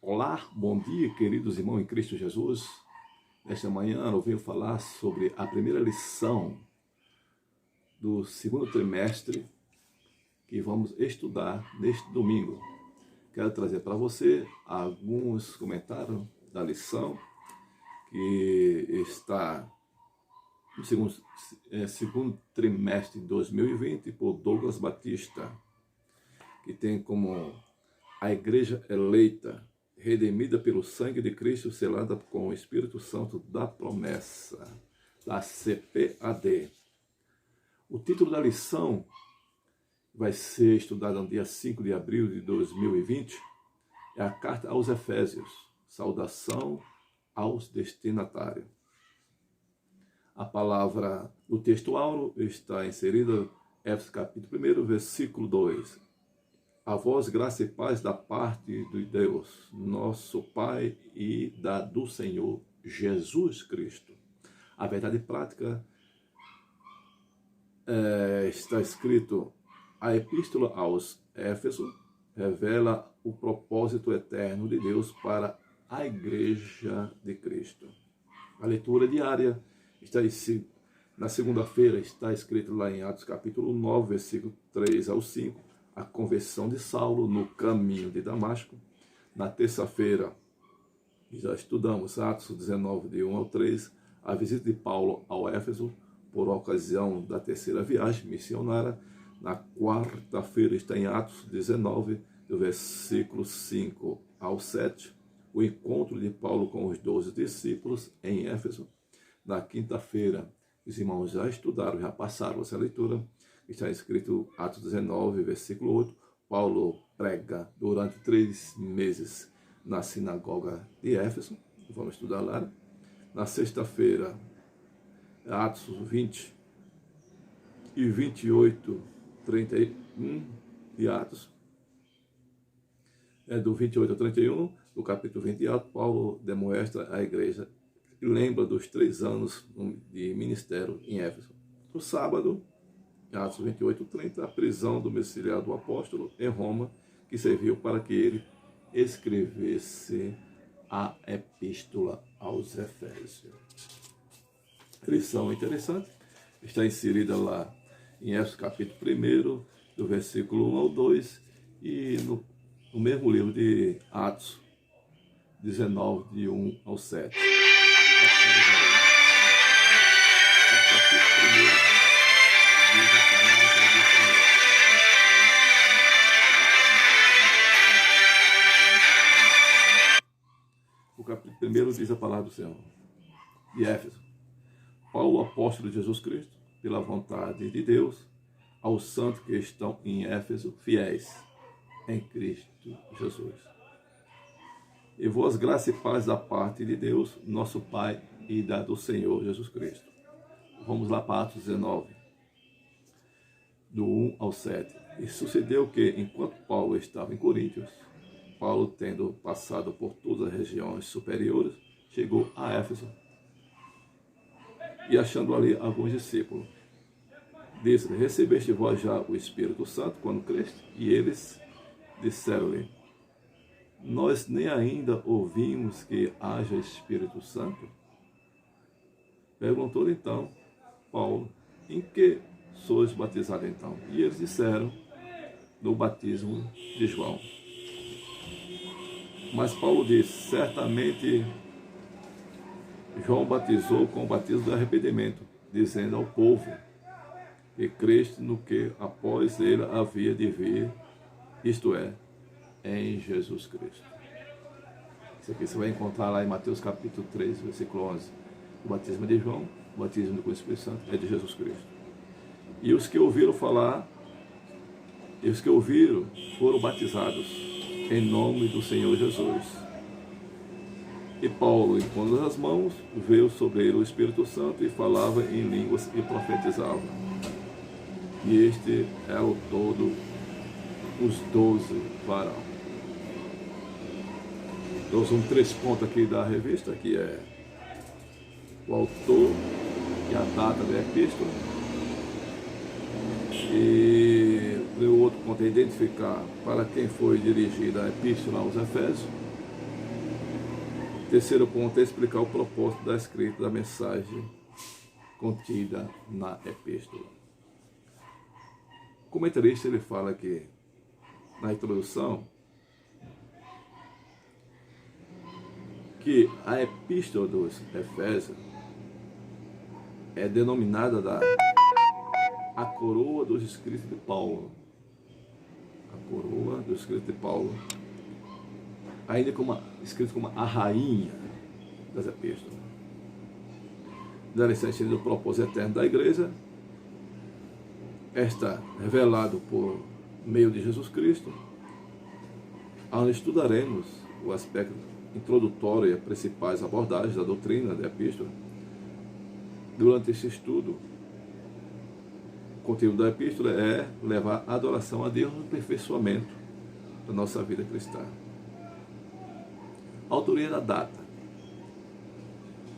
Olá, bom dia, queridos irmãos em Cristo Jesus. Nesta manhã eu venho falar sobre a primeira lição do segundo trimestre que vamos estudar neste domingo. Quero trazer para você alguns comentários da lição que está no segundo trimestre de 2020 por Douglas Batista, que tem como a igreja eleita, redimida pelo sangue de Cristo, selada com o Espírito Santo da promessa, da CPAD. O título da lição vai ser estudado no dia 5 de abril de 2020, é a carta aos Efésios, saudação aos destinatários. A palavra do texto áureo está inserida em Efésios capítulo 1, versículo 2. A vós graça e paz da parte de Deus, nosso Pai, e do Senhor Jesus Cristo. A verdade prática está escrito: a epístola aos Éfesos revela o propósito eterno de Deus para a igreja de Cristo. A leitura diária está na segunda-feira, está escrito lá em Atos capítulo 9, versículo 3 ao 5, a conversão de Saulo no caminho de Damasco. Na terça-feira, já estudamos Atos 19, de 1 ao 3, a visita de Paulo ao Éfeso por ocasião da terceira viagem missionária. Na quarta-feira está em Atos 19, do versículo 5 ao 7, o encontro de Paulo com os 12 discípulos em Éfeso. Na quinta-feira, os irmãos já estudaram, já passaram essa leitura. Está escrito Atos 19, versículo 8, Paulo prega durante 3 meses na sinagoga de Éfeso. Vamos estudar lá. Na sexta-feira, Atos 20 e 28, 31 de Atos. Do 28 ao 31, do capítulo 20 de Atos, Paulo demonstra à igreja e lembra dos 3 anos de ministério em Éfeso. No sábado, Atos 28, 30, a prisão domiciliar do apóstolo em Roma, que serviu para que ele escrevesse a epístola aos Efésios. Lição interessante, está inserida lá em Efésios capítulo 1, do versículo 1 ao 2, e no mesmo livro de Atos 19, de 1 ao 7. O capítulo 1 diz a palavra do Senhor. De Éfeso. Paulo, apóstolo de Jesus Cristo, pela vontade de Deus, aos santos que estão em Éfeso, fiéis em Cristo Jesus. E vós graça e paz da parte de Deus, nosso Pai, e do Senhor Jesus Cristo. Vamos lá para Atos 19, do 1 ao 7. E sucedeu que, enquanto Paulo estava em Coríntios, Paulo, tendo passado por todas as regiões superiores, chegou a Éfeso. E achando ali alguns discípulos, disse: recebeste vós já o Espírito Santo quando creste? E eles disseram-lhe: nós nem ainda ouvimos que haja Espírito Santo. Perguntou-lhe então Paulo: em que sois batizados então? E eles disseram: no batismo de João. Mas Paulo disse: certamente João batizou com o batismo de arrependimento, dizendo ao povo que creste no que após ele havia de vir, isto é, em Jesus Cristo. Isso aqui você vai encontrar lá em Mateus capítulo 3, versículo 11. O batismo de João, o batismo com o Espírito Santo é de Jesus Cristo. E os que ouviram falar, e os que ouviram foram batizados em nome do Senhor Jesus. E Paulo, impondo as mãos, veio sobre ele o Espírito Santo e falava em línguas e profetizava. E este é o todo, os 12 varão. Nós vamos 3 pontos aqui da revista, que é o autor e a data da epístola. E o outro ponto é identificar para quem foi dirigida a epístola aos Efésios. Terceiro ponto é explicar o propósito da escrita da mensagem contida na epístola. O comentarista ele fala que, na introdução, que a epístola dos Efésios é denominada a coroa dos escritos de Paulo. A coroa dos escritos de Paulo. Ainda escrito como a rainha das epístolas. Dando sentido do propósito eterno da igreja, está revelado por meio de Jesus Cristo, onde estudaremos o aspecto introdutório e as principais abordagens da doutrina da epístola. Durante esse estudo, o conteúdo da epístola é levar a adoração a Deus no aperfeiçoamento da nossa vida cristã. A autoria da data.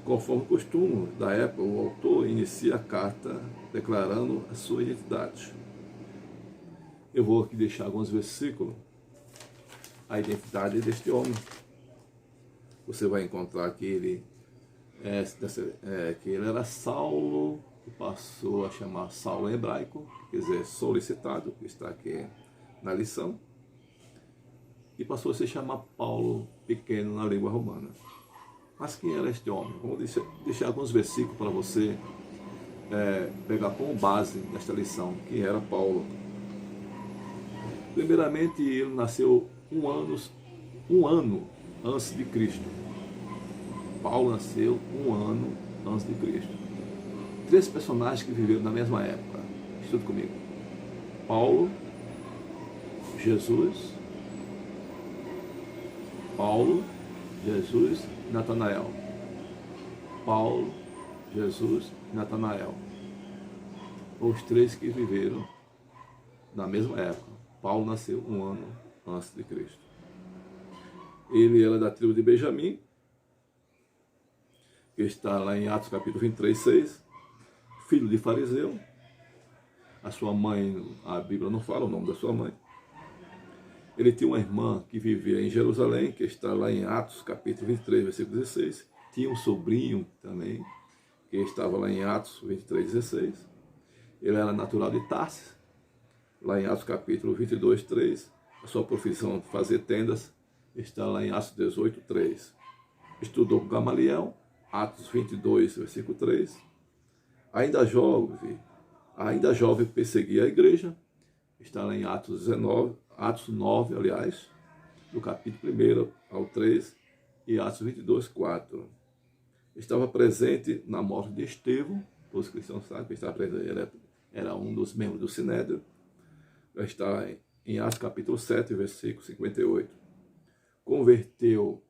Conforme o costume da época, o autor inicia a carta declarando a sua identidade. Eu vou aqui deixar alguns versículos, a identidade deste homem. Você vai encontrar que ele era Saulo, que passou a chamar Saulo em hebraico, quer dizer, solicitado, que está aqui na lição, e passou a se chamar Paulo pequeno na língua romana. Mas quem era este homem? Vamos deixar alguns versículos para você pegar como base nesta lição. Quem era Paulo? Primeiramente, ele nasceu um ano antes de Cristo. Paulo nasceu um ano antes de Cristo. Três personagens que viveram na mesma época. Estude comigo. Paulo, Jesus e Natanael. Paulo, Jesus e Natanael. Os três que viveram na mesma época. Paulo nasceu um ano antes de Cristo. Ele era da tribo de Benjamim, que está lá em Atos capítulo 23, 6. Filho de fariseu. A sua mãe, a Bíblia não fala o nome da sua mãe. Ele tinha uma irmã que vivia em Jerusalém, que está lá em Atos, capítulo 23, versículo 16. Tinha um sobrinho também, que estava lá em Atos 23, 16. Ele era natural de Tarsis, lá em Atos, capítulo 22, 3. A sua profissão de fazer tendas está lá em Atos 18, 3. Estudou com Gamaliel, Atos 22, versículo 3. Ainda jovem perseguia a igreja, está lá em Atos 9, aliás, do capítulo 1 ao 3, e Atos 22, 4. Estava presente na morte de Estevão, os cristãos sabem que estava presente, ele era um dos membros do Sinédrio. Está em Atos capítulo 7, versículo 58. Converteu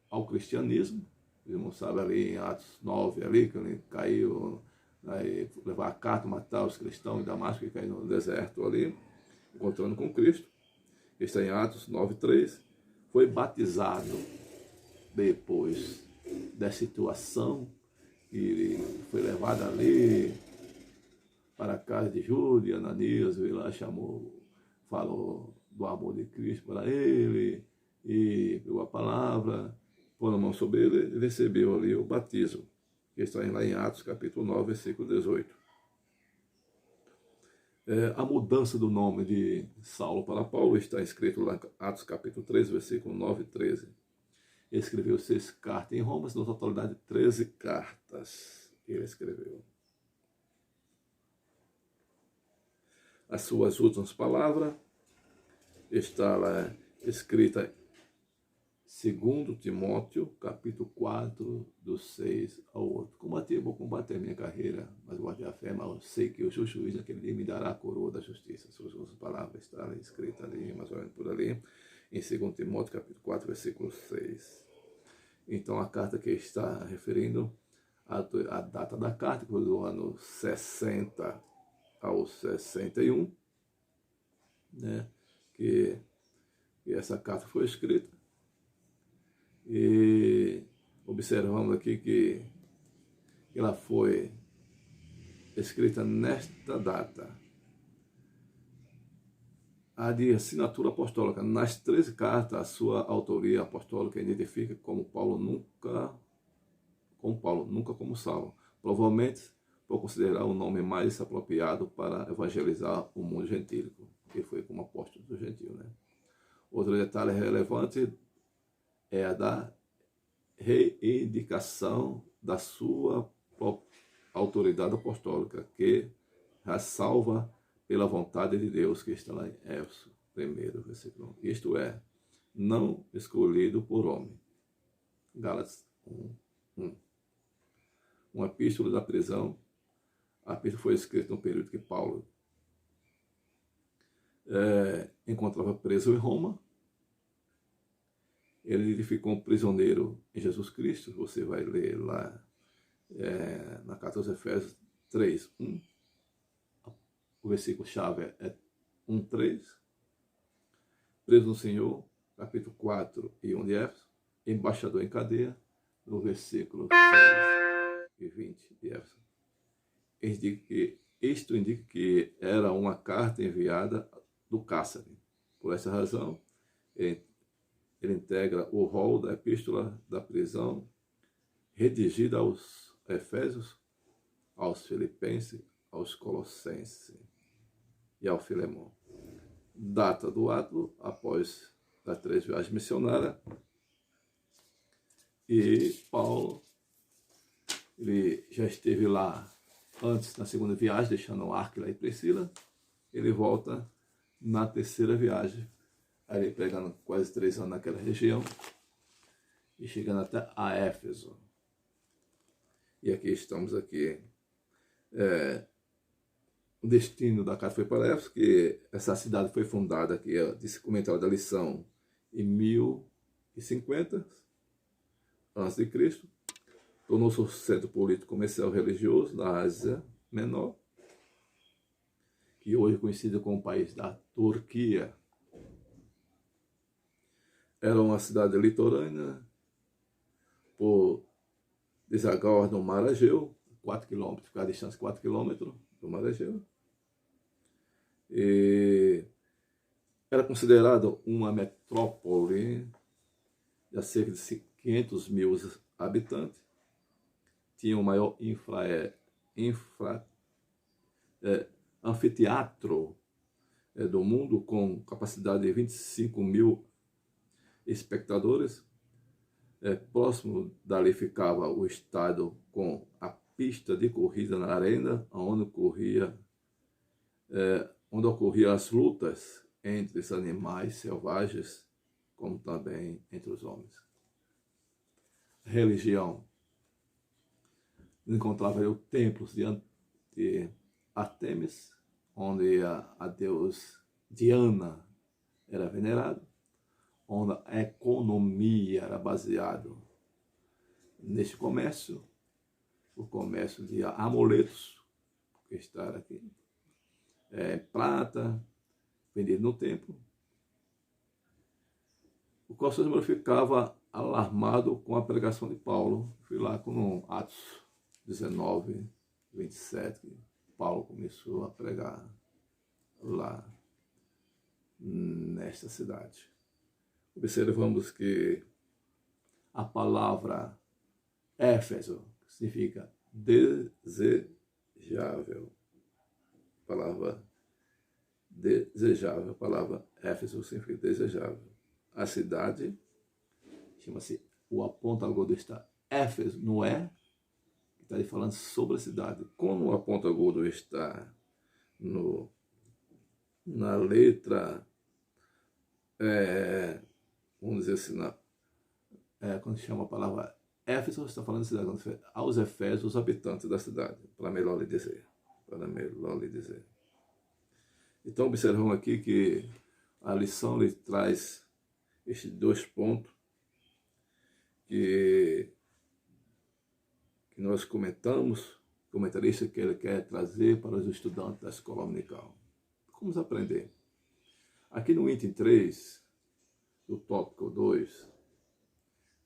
ao cristianismo, os irmãos sabem ali em Atos 9, ali, que ele caiu, aí, levar a carta, matar os cristãos em Damasco, que caiu no deserto ali, encontrando com Cristo. Está em Atos 9:3, foi batizado depois da situação, e foi levado ali para a casa de Judas e Ananias, e lá falou do amor de Cristo para ele, e pegou a palavra, pôs a mão sobre ele e recebeu ali o batismo, que está lá em Atos capítulo 9, versículo 18. A mudança do nome de Saulo para Paulo está escrito lá em Atos capítulo 3, versículo 9 e 13. Ele escreveu 6 cartas em Roma, na totalidade 13 cartas ele escreveu. As suas últimas palavras está lá escrita 2 Timóteo, capítulo 4, do 6 ao 8. Combati, vou combater a minha carreira, mas guardei a fé, mas eu sei que o juiz naquele dia me dará a coroa da justiça. Suas palavras estão escritas ali, mais ou menos por ali, em 2 Timóteo, capítulo 4, versículo 6. Então, a carta que está referindo a data da carta, que foi do ano 60 ao 61, né, que essa carta foi escrita. E observamos aqui que ela foi escrita nesta data. a de assinatura apostólica. Nas 13 cartas, a sua autoria apostólica identifica como Paulo, nunca como Saulo. Provavelmente por considerar o nome mais apropriado para evangelizar o mundo gentílico, que foi como apóstolo do gentil, né? Outro detalhe relevante é a da reivindicação da sua autoridade apostólica, que ressalva pela vontade de Deus, que está lá em Éfeso 1, versículo 1. Isto é, não escolhido por homem. Gálatas 1. Uma epístola da prisão. A epístola foi escrita no período que Paulo encontrava preso em Roma. Ele ficou um prisioneiro em Jesus Cristo. Você vai ler lá na carta aos Efésios 3, 1. O versículo-chave é 1:3. Preso no Senhor, capítulo 4 e 1 de Éfeso. Embaixador em cadeia, no versículo 6 e 20 de Éfeso. Isto indica que era uma carta enviada do cárcere. Por essa razão, ele integra o rol da epístola da prisão, redigida aos Efésios, aos Filipenses, aos Colossenses e ao Filemão. Data do ato após as 3 viagens missionárias. E Paulo, ele já esteve lá antes na segunda viagem, deixando Áquila e Priscila. Ele volta na terceira viagem, aí pregando quase 3 anos naquela região e chegando até a Éfeso. E aqui estamos aqui. O destino da carta foi para Éfeso, que essa cidade foi fundada, aqui disse comentário da lição, em 1050 a.C. Tornou-se o centro político, comercial e religioso da Ásia Menor, que hoje é conhecido como o país da Turquia. Era uma cidade litorânea, por desaguar no Mar Egeu, 4 km, ficar a distância de 4 km do Mar Egeu. E era considerado uma metrópole de cerca de 500 mil habitantes. Tinha o maior anfiteatro do mundo, com capacidade de 25 mil espectadores. Próximo dali ficava o estádio com a pista de corrida na arena, onde ocorriam as lutas entre os animais selvagens, como também entre os homens. Religião. Encontrava o templo de Artemis, onde a deusa Diana era venerada, onde a economia era baseada neste comércio, o comércio de amuletos, que está aqui, prata, vendido no templo. O qual se ficava alarmado com a pregação de Paulo. Fui lá com Atos 19, 27, Paulo começou a pregar lá nesta cidade. Observamos que a palavra Éfeso significa desejável. A palavra desejável, a palavra Éfeso significa desejável. A cidade chama-se, o apontagodo está Éfeso, não é? Está aí falando sobre a cidade. Como o apontagodo está na letra, vamos dizer assim, quando chama a palavra Éfeso, está falando de cidade, aos Efésios, os habitantes da cidade, para melhor lhe dizer. Então, observamos aqui que a lição lhe traz estes 2 pontos que nós comentamos, comentarista que ele quer trazer para os estudantes da escola dominical. Vamos aprender. Aqui no item 3, do tópico 2,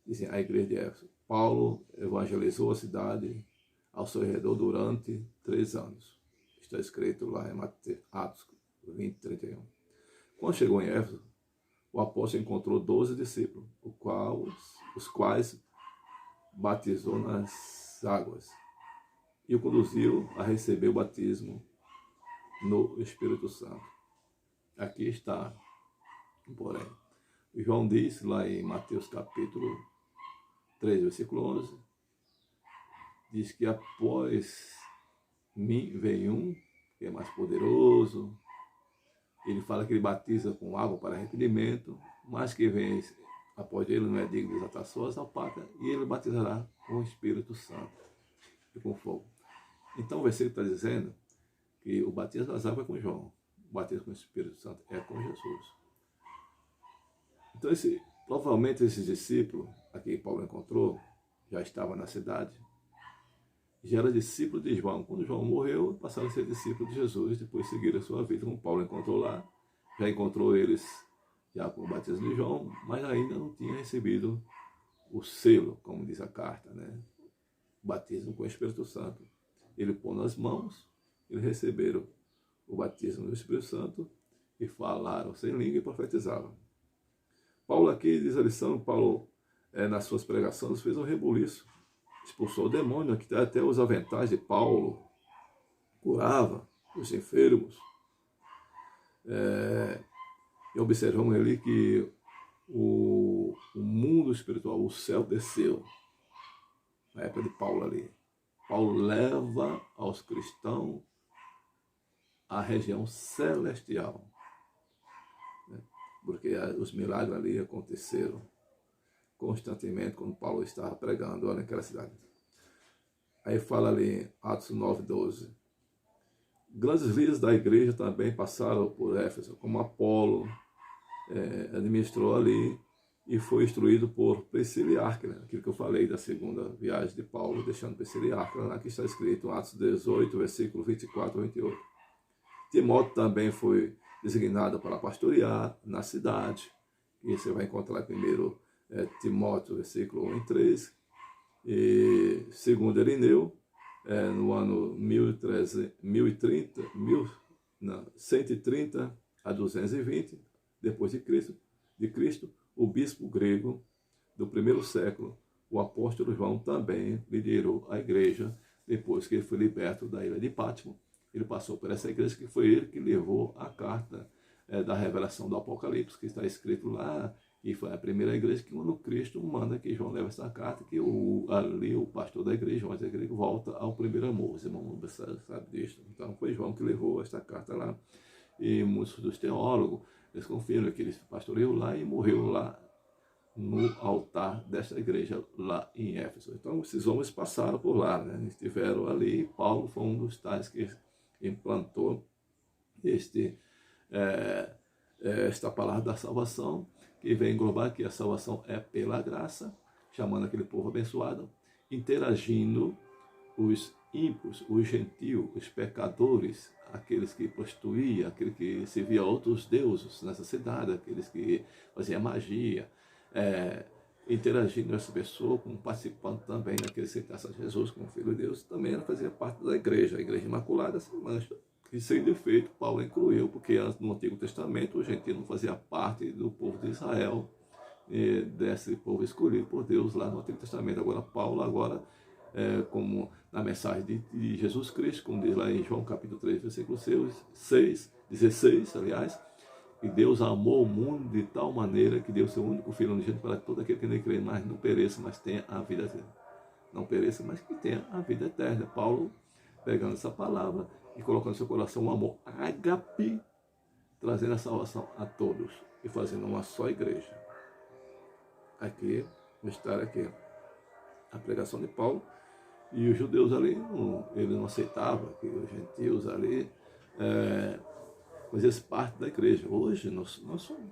dizem a igreja de Éfeso. Paulo evangelizou a cidade ao seu redor durante 3 anos. Está escrito lá em Atos 20, 31. Quando chegou em Éfeso, o apóstolo encontrou 12 discípulos, os quais batizou nas águas e o conduziu a receber o batismo no Espírito Santo. Aqui está, porém, João diz lá em Mateus capítulo 3, versículo 11, diz que após mim vem um que é mais poderoso. Ele fala que ele batiza com água para arrependimento, mas que vem após ele não é digno de desatar suas alpacas, e ele batizará com o Espírito Santo e com fogo. Então o versículo está dizendo que o batismo das águas é com João, o batismo com o Espírito Santo é com Jesus. Então provavelmente esses discípulos a quem Paulo encontrou já estavam na cidade, já era discípulo de João. Quando João morreu, passaram a ser discípulos de Jesus, depois seguiram a sua vida, como Paulo encontrou lá, já encontrou eles já com o batismo de João, mas ainda não tinha recebido o selo, como diz a carta, né? Batismo com o Espírito Santo. Ele pôs nas mãos, eles receberam o batismo do Espírito Santo e falaram sem língua e profetizavam. Paulo aqui diz a lição, Paulo nas suas pregações fez um rebuliço, expulsou o demônio, que até os aventais de Paulo curava os enfermos. E observamos ali que o mundo espiritual, o céu desceu na época de Paulo ali. Paulo leva aos cristãos a região celestial, né? Porque os milagres ali aconteceram constantemente quando Paulo estava pregando lá naquela cidade. Aí fala ali, Atos 9:12. Grandes líderes da igreja também passaram por Éfeso, como Apolo, administrou ali e foi instruído por Priscila e Áquila, aquilo que eu falei da segunda viagem de Paulo, deixando Priscila e Áquila, aqui está escrito, Atos 18, versículo 24 a 28. Timóteo também foi designado para pastorear na cidade, e você vai encontrar primeiro Timóteo, versículo 1 e 3, e segundo Irineu, no ano 130 a 220 depois de Cristo, o bispo grego do primeiro século, o apóstolo João, também liderou a igreja depois que ele foi liberto da ilha de Pátimo. Ele passou por essa igreja, que foi ele que levou a carta da revelação do Apocalipse, que está escrito lá, e foi a primeira igreja que, quando Cristo manda que João leve essa carta, que ali o pastor da igreja, João da igreja, volta ao primeiro amor. Os irmãos sabem disso. Então foi João que levou esta carta lá. E muitos dos teólogos, eles confirmam que ele pastoreou lá e morreu lá no altar desta igreja lá em Éfeso. Então esses homens passaram por lá, né? Estiveram ali, e Paulo foi um dos tais que implantou esta palavra da salvação, que vem englobar que a salvação é pela graça, chamando aquele povo abençoado, interagindo os ímpios, os gentios, os pecadores, aqueles que prostituíam, aqueles que serviam a outros deuses nessa cidade, aqueles que faziam magia, interagindo essa pessoa, como participando também daqueles que aceitaram Jesus como Filho de Deus, também ela fazia parte da igreja, a igreja imaculada, sem mancha, e sem defeito. Paulo incluiu, porque antes no Antigo Testamento o gentio não fazia parte do povo de Israel, desse povo escolhido por Deus lá no Antigo Testamento. Agora Paulo, como na mensagem de Jesus Cristo, como diz lá em João capítulo 3, versículo 16, aliás, e Deus amou o mundo de tal maneira que deu seu único Filho unigênito para todo aquele que nele crê, mas não pereça, mas tenha a vida eterna. Não pereça, mas que tenha a vida eterna. Paulo pegando essa palavra e colocando no seu coração um amor ágape, trazendo a salvação a todos e fazendo uma só igreja. Aqui, vou estar aqui a pregação de Paulo, e os judeus ali, ele não aceitava que os gentios ali fizessem parte da igreja. Hoje nós somos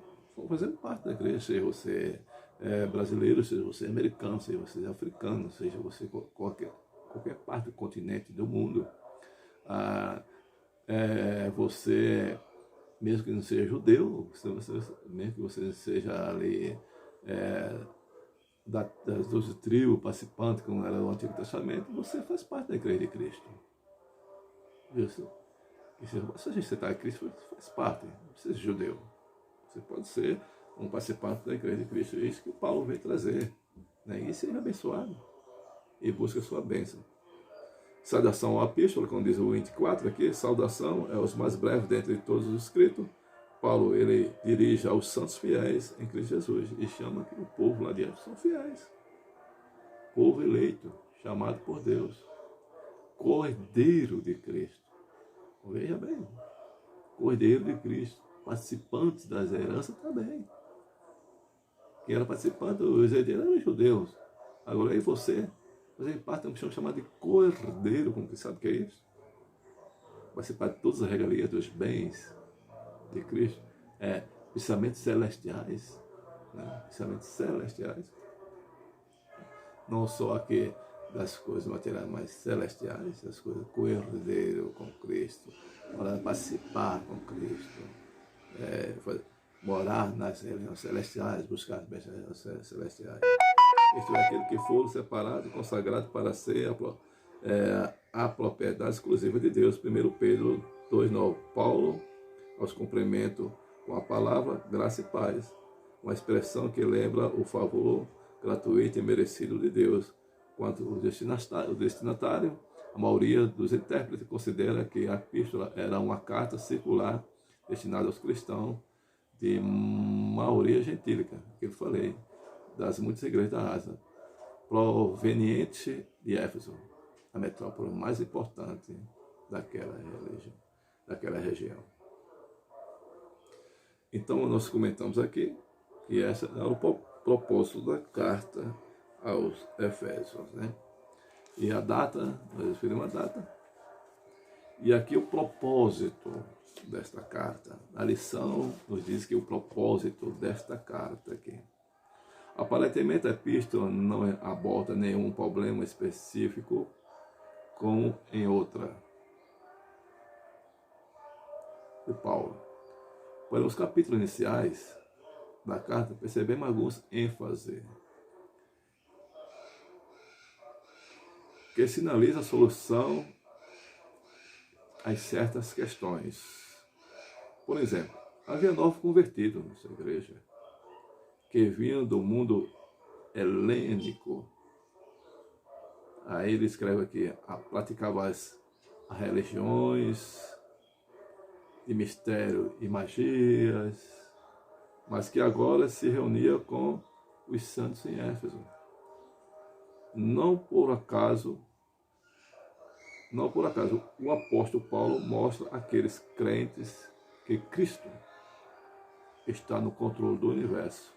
fazendo parte da igreja, seja você brasileiro, seja você americano, seja você africano, seja você qualquer parte do continente do mundo. Você, mesmo que não seja judeu, mesmo que você seja ali das 12 tribos participantes, como era o Antigo Testamento, você faz parte da igreja de Cristo. Isso. Se você está em Cristo, você faz parte, não precisa ser judeu. Você pode ser um participante da igreja de Cristo. É isso que o Paulo veio trazer. Né? E seja abençoado. E busca a sua bênção. Saudação à epístola, como diz o 24 aqui. Saudação é os mais breves dentre todos os escritos. Paulo, ele dirige aos santos fiéis em Cristo Jesus. E chama que o povo lá diante são fiéis. Povo eleito, chamado por Deus. Cordeiro de Cristo. Veja bem. Cordeiro de Cristo. Participantes das heranças também. Quem era participante dos herdeiros eram os judeus. Agora aí você parte de um chão chamado de cordeiro, como que sabe o que é isso? Participar de todas as regalias dos bens de Cristo. Pensamentos celestiais. Né? Pensamentos celestiais. Não só aqui das coisas materiais, mas celestiais, as coisas cordeiro com Cristo. Para participar com Cristo. Morar nas regiões celestiais, buscar as bênçãos celestiais. Isto é aquilo que foram separados e consagrados para ser a propriedade exclusiva de Deus. 1 Pedro 2,9. Paulo, aos cumprimentos com a palavra, graça e paz. Uma expressão que lembra o favor gratuito e merecido de Deus. Quanto o destinatário, a maioria dos intérpretes considera que a epístola era uma carta circular destinada aos cristãos de maioria gentílica, que eu falei, das muitas igrejas da Ásia, proveniente de Éfeso, a metrópole mais importante daquela região. Então, nós comentamos aqui que esse era o propósito da carta aos Efésios, né? E a data, nós escolhemos a data, e aqui o propósito desta carta. A lição nos diz que o propósito desta carta aqui. Aparentemente a epístola não aborda nenhum problema específico como em outra de Paulo. Porém, nos capítulos iniciais da carta percebemos alguns ênfase que sinaliza a solução a certas questões. Por exemplo, havia novos convertidos nessa igreja, que vinham do mundo helênico. Aí ele escreve aqui, praticava as religiões de mistério e magias, mas que agora se reunia com os santos em Éfeso. Não por acaso, o apóstolo Paulo mostra àqueles crentes que Cristo está no controle do universo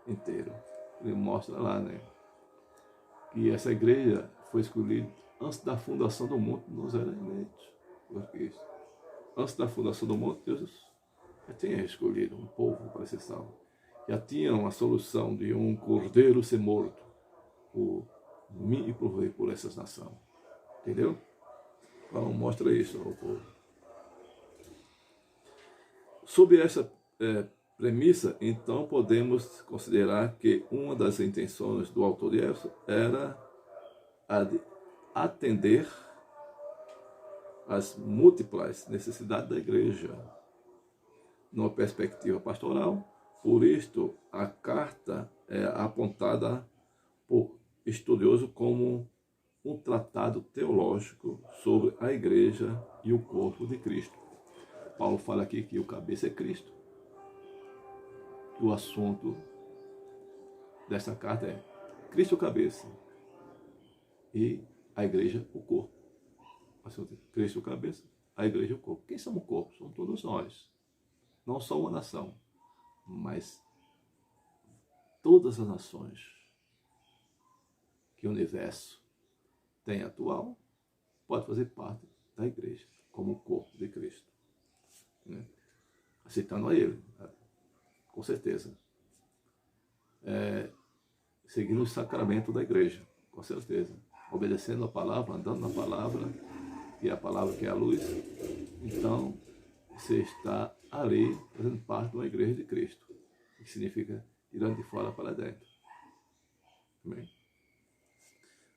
inteiro. Ele mostra lá, né, que essa igreja foi escolhida antes da fundação do mundo, nos era eleitos. Antes da fundação do mundo, Deus já tinha escolhido um povo para ser salvo. Já tinha uma solução de um cordeiro ser morto por mim e por essas nações. Entendeu? Paulo mostra isso ao povo. Sob essa premissa, então, podemos considerar que uma das intenções do autor de Éfeso era a de atender às múltiplas necessidades da igreja, numa perspectiva pastoral. Por isto, a carta é apontada por estudioso como um tratado teológico sobre a igreja e o corpo de Cristo. Paulo fala aqui que o cabeça é Cristo. O assunto desta carta é Cristo cabeça e a igreja o corpo. O assunto é Cristo cabeça, a igreja o corpo. Quem somos o corpo? Somos todos nós. Não só uma nação, mas todas as nações que o universo tem atual, pode fazer parte da igreja, como o corpo de Cristo. Né? Aceitando a Ele, com certeza. Seguindo o sacramento da igreja, com certeza. Obedecendo a palavra, andando na palavra, que é a palavra que é a luz. Então, você está ali, fazendo parte de uma igreja de Cristo, que significa tirando de fora para dentro. Amém?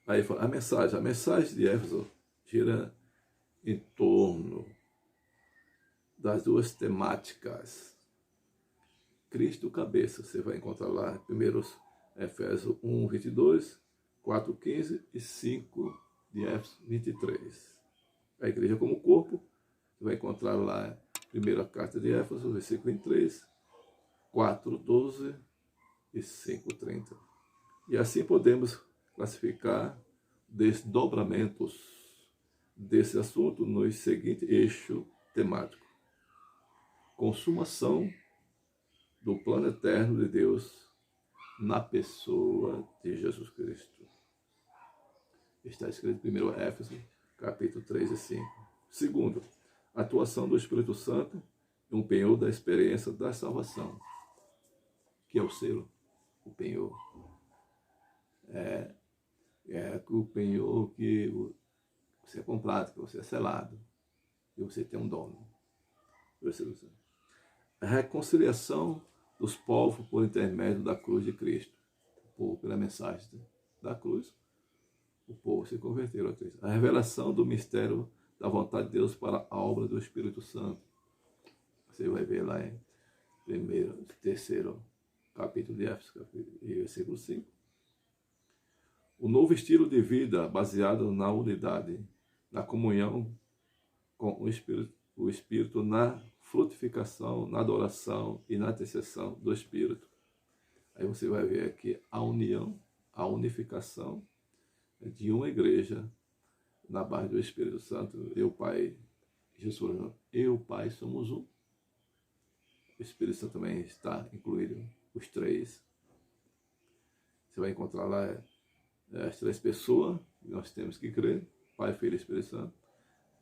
Aí fala, a mensagem de Éfeso gira em torno das duas temáticas Cristo cabeça. Você vai encontrar lá 1 Efésios 1, 22, 4, 15 e 5 de Éfeso 23. A igreja como corpo, você vai encontrar lá a primeira carta de Éfeso, versículo 23, 4, 12 e 5, 30. E assim podemos classificar desdobramentos desse assunto nos seguintes eixos temáticos: consumação do plano eterno de Deus na pessoa de Jesus Cristo. Está escrito em 1 Éfeso, capítulo 3 e 5. Segundo, atuação do Espírito Santo e um penhor da experiência da salvação, que é o selo, o penhor. É o penhor que você é comprado, que você é selado, que você tem um dono. A reconciliação dos povos por intermédio da cruz de Cristo. O povo, pela mensagem da cruz, o povo se converteu a Cristo. A revelação do mistério da vontade de Deus para a obra do Espírito Santo. Você vai ver lá em terceiro capítulo de Éfeso, versículo 5. O novo estilo de vida baseado na unidade, na comunhão com o Espírito, na frutificação, na adoração e na intercessão do Espírito. Aí você vai ver aqui a união, a unificação de uma igreja na base do Espírito Santo. Eu, Pai, Jesus, eu, Pai, somos um. O Espírito Santo também está incluído, os três. Você vai encontrar lá as três pessoas que nós temos que crer: Pai, Filho e Espírito Santo.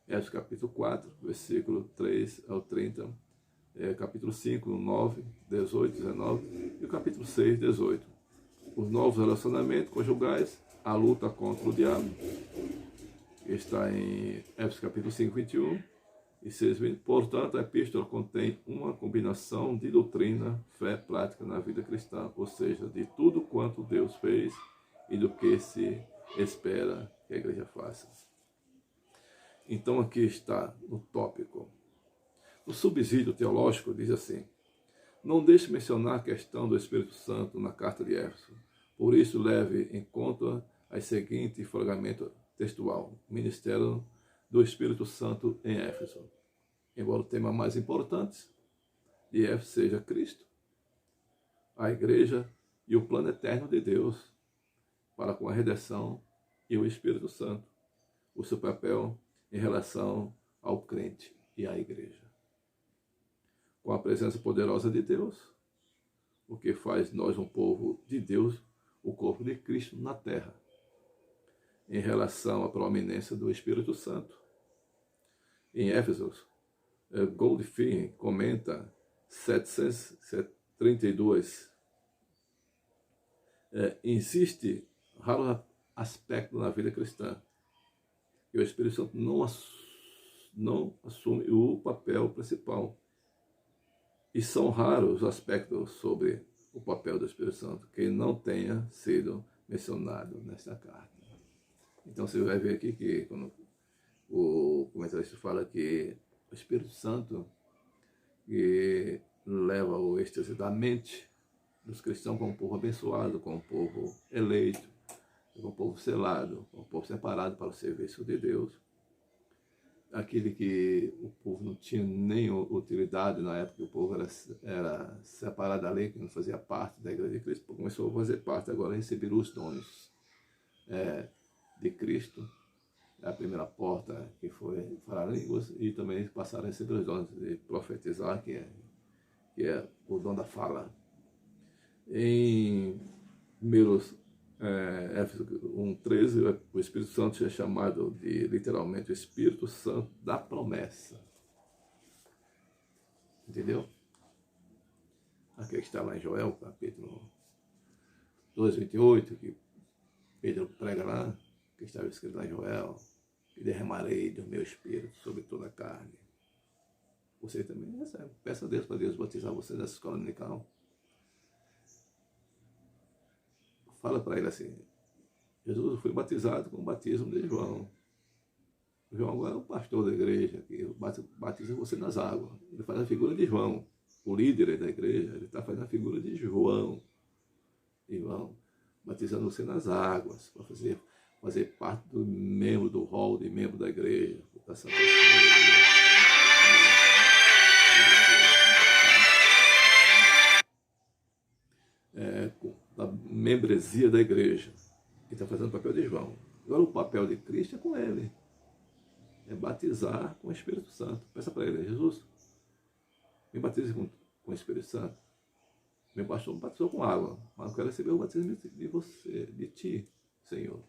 Efésios capítulo 4, versículo 3 ao 30, capítulo 5, 9, 18, 19 e o capítulo 6, 18. Os novos relacionamentos conjugais, a luta contra o diabo, está em Efésios capítulo 5, 21 e 6, 20. Portanto, a epístola contém uma combinação de doutrina, fé, prática na vida cristã, ou seja, de tudo quanto Deus fez e do que se espera que a igreja faça. Então aqui está no tópico. O subsídio teológico diz assim: não deixe mencionar a questão do Espírito Santo na carta de Éfeso. Por isso, leve em conta as seguintes fragmentos textual: ministério do Espírito Santo em Éfeso. Embora o tema mais importante de Éfeso seja Cristo, a igreja e o plano eterno de Deus para com a redenção e o Espírito Santo, o seu papel em relação ao crente e à igreja. Com a presença poderosa de Deus, o que faz nós um povo de Deus, o corpo de Cristo na terra. Em relação à proeminência do Espírito Santo. Em Éfesos, Goldfein comenta 732. Existe raro aspecto na vida cristã que o Espírito Santo não assume o papel principal. E são raros os aspectos sobre o papel do Espírito Santo que não tenha sido mencionado nesta carta. Então você vai ver aqui que quando o comentarista fala que o Espírito Santo que leva o êxtase da mente dos cristãos como um povo abençoado, como um povo eleito, como um povo selado, como um povo separado para o serviço de Deus. Aquele que o povo não tinha nem utilidade na época, que o povo era separado da lei, que não fazia parte da igreja de Cristo, começou a fazer parte agora, receber os dons de Cristo. A primeira porta que foi falar línguas, e também passaram a receber os dons de profetizar, que é o dom da fala. Em Éfeso 1:13, o Espírito Santo é chamado de, literalmente, o Espírito Santo da promessa. Entendeu? Aqui está lá em Joel, capítulo 2:28, que Pedro prega lá, que estava escrito lá em Joel: e derramarei do meu Espírito sobre toda a carne. Você também recebe. Peça a Deus para Deus batizar você nessa escola dominical. Fala para ele assim: Jesus foi batizado com o batismo de João. João agora é o pastor da igreja, que batiza você nas águas. Ele faz a figura de João. o líder da igreja, ele está fazendo a figura de João, batizando você nas águas, para fazer parte do membro do rol de membro da igreja, da Santa Ceia. Da membresia da igreja. Ele está fazendo o papel de João. Agora o papel de Cristo é com ele. É batizar com o Espírito Santo. Peça para ele: Jesus, me batize com o Espírito Santo. Meu pastor me batizou com água, mas eu quero receber o batismo de você, de ti, Senhor.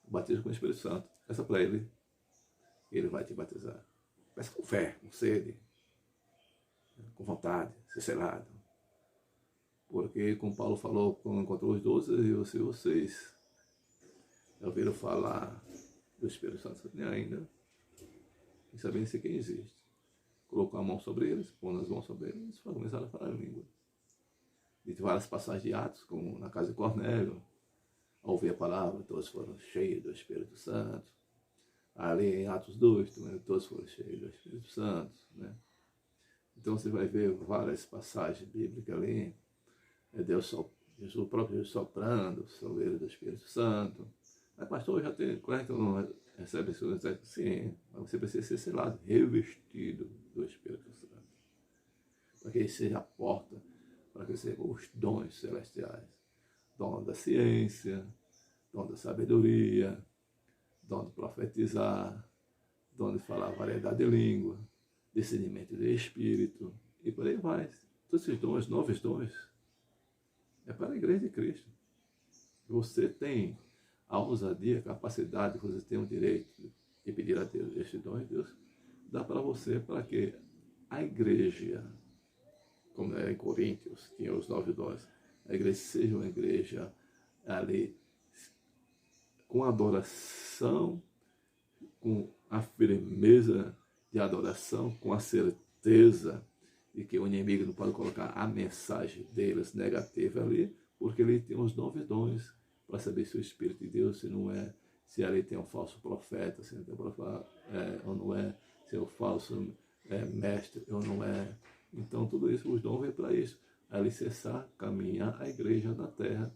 O batismo com o Espírito Santo. Peça para ele. Ele vai te batizar. Peça com fé, com sede, com vontade, ser selado. Porque, como Paulo falou quando encontrou os 12, eu sei vocês ouviram falar do Espírito Santo ainda, e sabem se quem existe. Colocou a mão sobre eles, pondo as mãos sobre eles, e começaram a falar a língua. E de várias passagens de Atos, como na casa de Cornélio, ao ouvir a palavra, todos foram cheios do Espírito Santo. Ali em Atos 2, também, todos foram cheios do Espírito Santo. Né? Então você vai ver várias passagens bíblicas ali. Jesus, o próprio Jesus soprando sobre ele do Espírito Santo. Mas pastor, já tem, claro que não recebe isso? Sim, mas você precisa ser selado, revestido do Espírito Santo. Para que ele seja a porta, para que seja os dons celestiais. Dom da ciência, dom da sabedoria, dom de profetizar, dom de falar variedade de língua, discernimento de espírito, e por aí vai. Todos esses dons, novos dons, é para a igreja de Cristo. Você tem a ousadia, a capacidade, você tem o direito de pedir a Deus este dom, e Deus dá para você, para que a igreja, como é em Coríntios, tinha os 9 dons, a igreja seja uma igreja ali com adoração, com a firmeza de adoração, com a certeza de que o inimigo não pode colocar a mensagem deles negativa ali, porque ele tem os 9 dons para saber se o Espírito de Deus, se não é, se ali tem um falso profeta, se não tem ou não é, se é o falso mestre ou não é. Então tudo isso, os dons vêm para isso, alicerçar, caminhar a igreja na terra,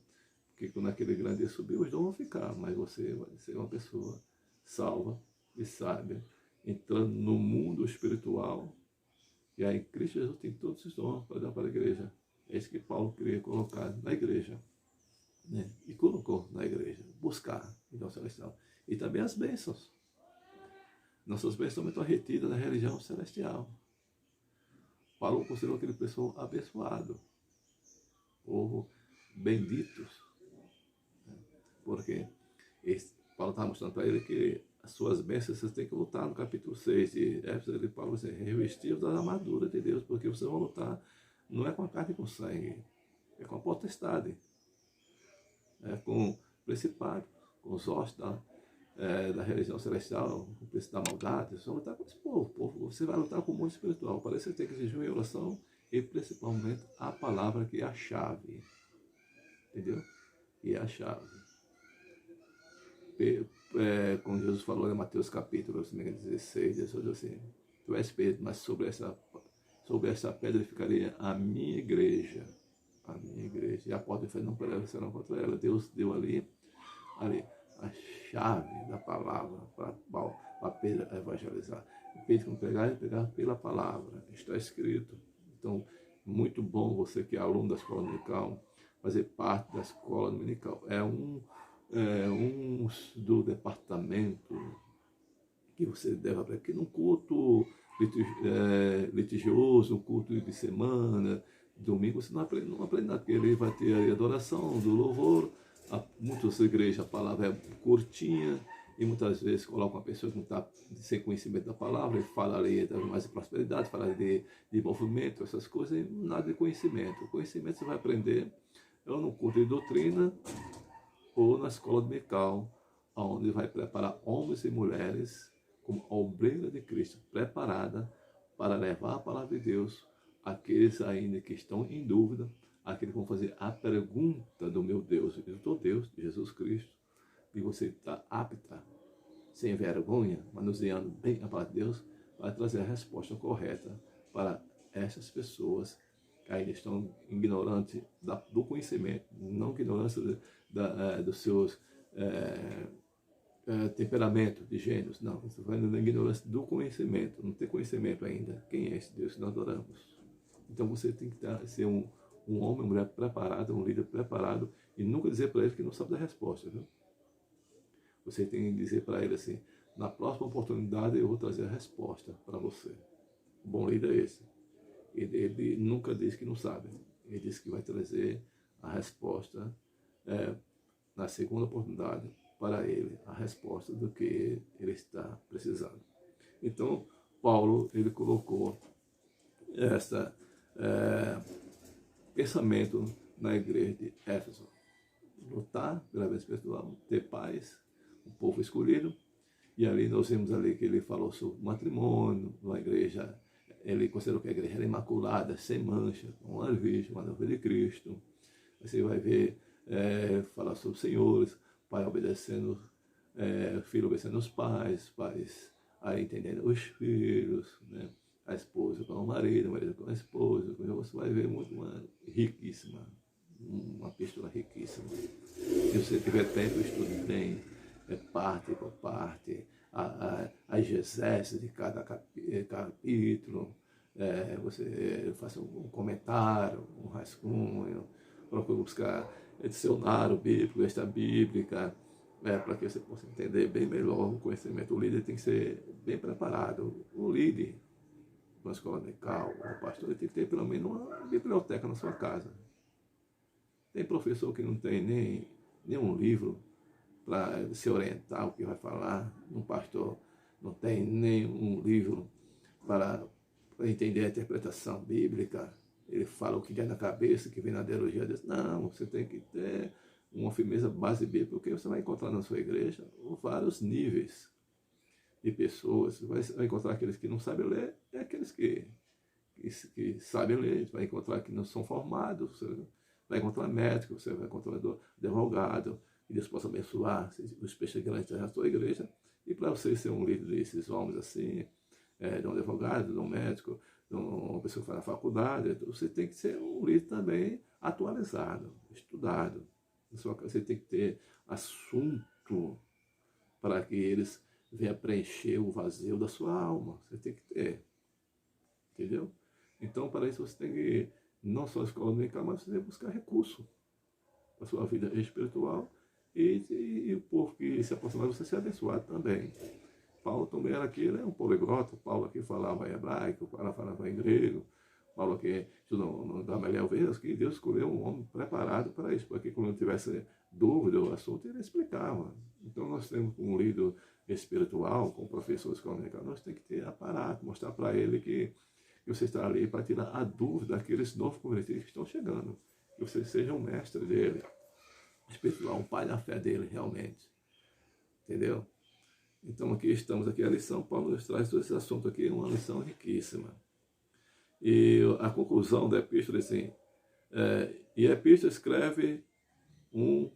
porque quando aquele grande dia subir, os dons vão ficar, mas você vai ser uma pessoa salva e sábia, entrando no mundo espiritual. E aí Cristo Jesus tem todos os dons para dar para a igreja. É isso que Paulo queria colocar na igreja, né? E colocou na igreja, buscar o dom celestial. E também as bênçãos. Nossas bênçãos também estão retidas na religião celestial. Paulo considerou aquele pessoal abençoado, povo benditos, né? Porque Paulo está mostrando para ele que as suas bênçãos vocês têm que lutar. No capítulo 6 de Éfeso, ele fala assim: revestir da armadura de Deus, porque vocês vão lutar, não é com a carne e com o sangue, é com a potestade, é com o principado, com os ossos da religião celestial, com o príncipe da maldade. Vocês vão lutar com esse povo, você vai lutar com o mundo espiritual. Parece que você tem que exigir uma oração e principalmente a palavra que é a chave, entendeu? E é a chave. Como Jesus falou em Mateus capítulo 16, Jesus assim: tu és Pedro, mas sobre essa pedra ficaria a minha igreja, e a porta do inferno não prevalecerá contra ela. Deus deu ali a chave da palavra para Pedro evangelizar. E Pedro, quando pregar, ele pregava pela palavra, está escrito. Então, muito bom você que é aluno da escola dominical, fazer parte da escola dominical. É um do departamento que você deve aprender, que num culto litigioso, um culto de semana, domingo, você não aprende nada, porque ele vai ter a adoração do louvor. Muitas igrejas a palavra é curtinha, e muitas vezes coloca uma pessoa que não está sem conhecimento da palavra, e fala ali mais de prosperidade, fala de movimento, essas coisas, e nada de conhecimento. O conhecimento você vai aprender ou no culto de doutrina, ou na escola dominical, onde vai preparar homens e mulheres como obreira de Cristo, preparada para levar a palavra de Deus àqueles ainda que estão em dúvida, àqueles que vão fazer a pergunta do meu Deus, do teu Deus, de Jesus Cristo, e você está apta, sem vergonha, manuseando bem a palavra de Deus, para trazer a resposta correta para essas pessoas ainda estão ignorantes do conhecimento, não ignorância dos seus temperamento de gênios, não, estou falando da ignorância do conhecimento, não tem conhecimento ainda. Quem é esse Deus que nós adoramos? Então você tem que ser um homem, uma mulher preparado, um líder preparado, e nunca dizer para ele que não sabe da resposta, viu? Você tem que dizer para ele assim: na próxima oportunidade eu vou trazer a resposta para você. O bom líder é esse. Ele nunca diz que não sabe. Ele diz que vai trazer a resposta na segunda oportunidade para ele, a resposta do que ele está precisando. Então, Paulo, ele colocou esse pensamento na igreja de Éfeso: lutar pela vida espiritual, ter paz, o povo escolhido. E ali nós vemos ali que ele falou sobre matrimônio, uma igreja, ele considerou que a igreja era imaculada, sem mancha, uma virgem, uma noiva de Cristo. Você vai ver falar sobre senhores, pai obedecendo, filho obedecendo os pais, pais aí entendendo os filhos, né? A esposa com o marido com a esposa. Você vai ver muito riquíssima, uma epístola riquíssima. Se você tiver tempo, estude bem, parte por parte, a exegese de cada capítulo, você faça um comentário, um rascunho, procure buscar dicionário bíblico, esta bíblica, para que você possa entender bem melhor o conhecimento. O líder tem que ser bem preparado. O líder, uma escola dominical, o pastor, ele tem que ter pelo menos uma biblioteca na sua casa. Tem professor que não tem nenhum livro para se orientar o que vai falar. Um pastor não tem nenhum livro para entender a interpretação bíblica. Ele fala o que vem na cabeça, o que vem na teologia. Diz: não, você tem que ter uma firmeza base bíblica, porque você vai encontrar na sua igreja vários níveis de pessoas. Você vai encontrar aqueles que não sabem ler e aqueles que sabem ler. Você vai encontrar que não são formados. Você vai encontrar médico, você vai encontrar advogado. Que Deus possa abençoar os peixes grandes da sua igreja. E para você ser um líder desses homens assim, de um advogado, de um médico, de uma pessoa que faz na faculdade, você tem que ser um líder também atualizado, estudado. Você tem que ter assunto para que eles venham preencher o vazio da sua alma. Você tem que ter. Entendeu? Então, para isso você tem que, não só a escola dominical, mas você tem que buscar recurso para a sua vida espiritual e o povo que se aproximar de você ser abençoado também. Paulo também era aquele, um poliglota. Paulo aqui falava em hebraico, falava em grego. Paulo aqui, no Gamaliel, veio que Deus escolheu um homem preparado para isso, para que quando tivesse dúvida do assunto, ele explicava. Então nós temos um líder espiritual, com professores comunicados, nós temos que ter aparato, mostrar para ele que você está ali para tirar a dúvida daqueles novos convertidos que estão chegando. Que você seja um mestre dele, espiritual, um pai da fé dele, realmente. Entendeu? Então aqui estamos, aqui a lição, Paulo nos traz todo esse assunto aqui, uma lição riquíssima. E a conclusão da epístola é assim, e a epístola escreve um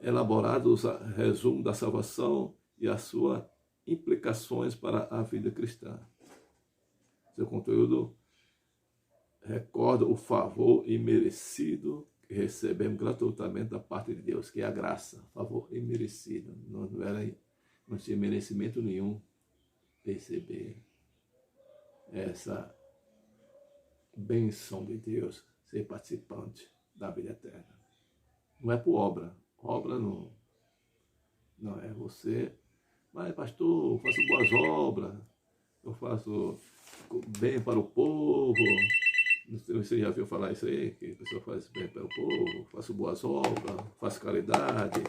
elaborado resumo da salvação e as suas implicações para a vida cristã. Seu conteúdo recorda o favor imerecido que recebemos gratuitamente da parte de Deus, que é a graça, favor imerecido. Não tinha merecimento nenhum receber essa bênção de Deus, ser participante da vida eterna. Não é por obra. Obra não é você. Mas, pastor, eu faço boas obras, eu faço bem para o povo. Você já viu falar isso aí? Que a pessoa faz bem para o povo, faço boas obras, faço caridade.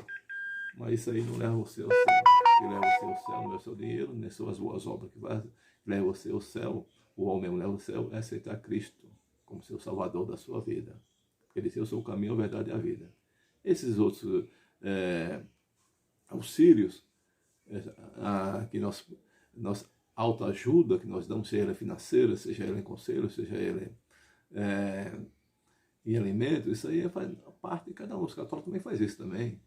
Mas isso aí não leva você ao céu. O que leva você ao céu não é o seu dinheiro, nem são as boas obras que levam você ao céu. O homem leva ao céu é aceitar Cristo como seu Salvador da sua vida. Ele disse: eu sou o caminho, a verdade e a vida. Esses outros auxílios que nós autoajuda, que nós damos, seja ele financeira, seja ele em conselho, seja ele em alimento, isso aí faz parte de cada um. Os católicos também faz isso também.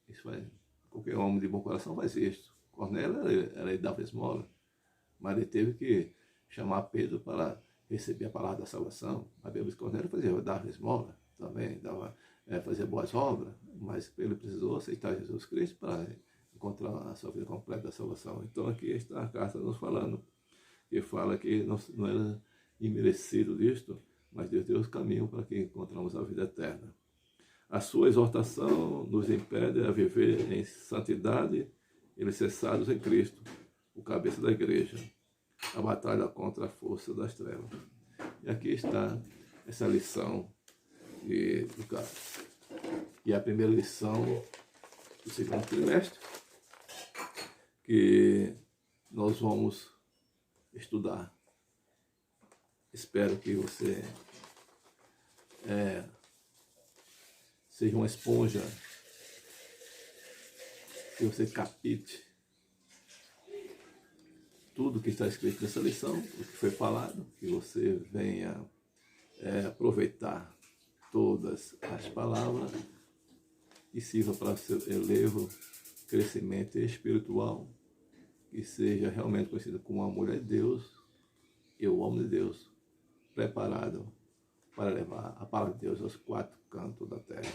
Isso faz, qualquer homem de bom coração faz isso. Cornélio, ele dava esmola, mas ele teve que chamar Pedro para receber a palavra da salvação. A Bíblia diz que Cornélio dava esmola também, fazia boas obras, mas ele precisou aceitar Jesus Cristo para encontrar a sua vida completa da salvação. Então aqui está a carta nos falando, que fala que não era imerecido disto, mas Deus deu o caminho para que encontramos a vida eterna. A sua exortação nos impede a viver em santidade e alicerçados em Cristo, o cabeça da igreja, a batalha contra a força das trevas. E aqui está essa lição do caso. E a primeira lição do segundo trimestre, que nós vamos estudar. Espero que você seja uma esponja, que você capite tudo que está escrito nessa lição, o que foi falado, que você venha aproveitar todas as palavras e sirva para seu elevo, crescimento espiritual, que seja realmente conhecido como a mulher de Deus e o homem de Deus, preparado para levar a palavra de Deus aos quatro cantos da terra.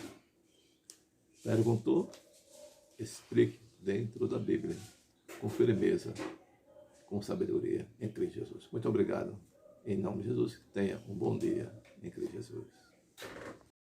Perguntou? Explique dentro da Bíblia, com firmeza, com sabedoria, em Cristo Jesus. Muito obrigado. Em nome de Jesus, tenha um bom dia em Cristo Jesus.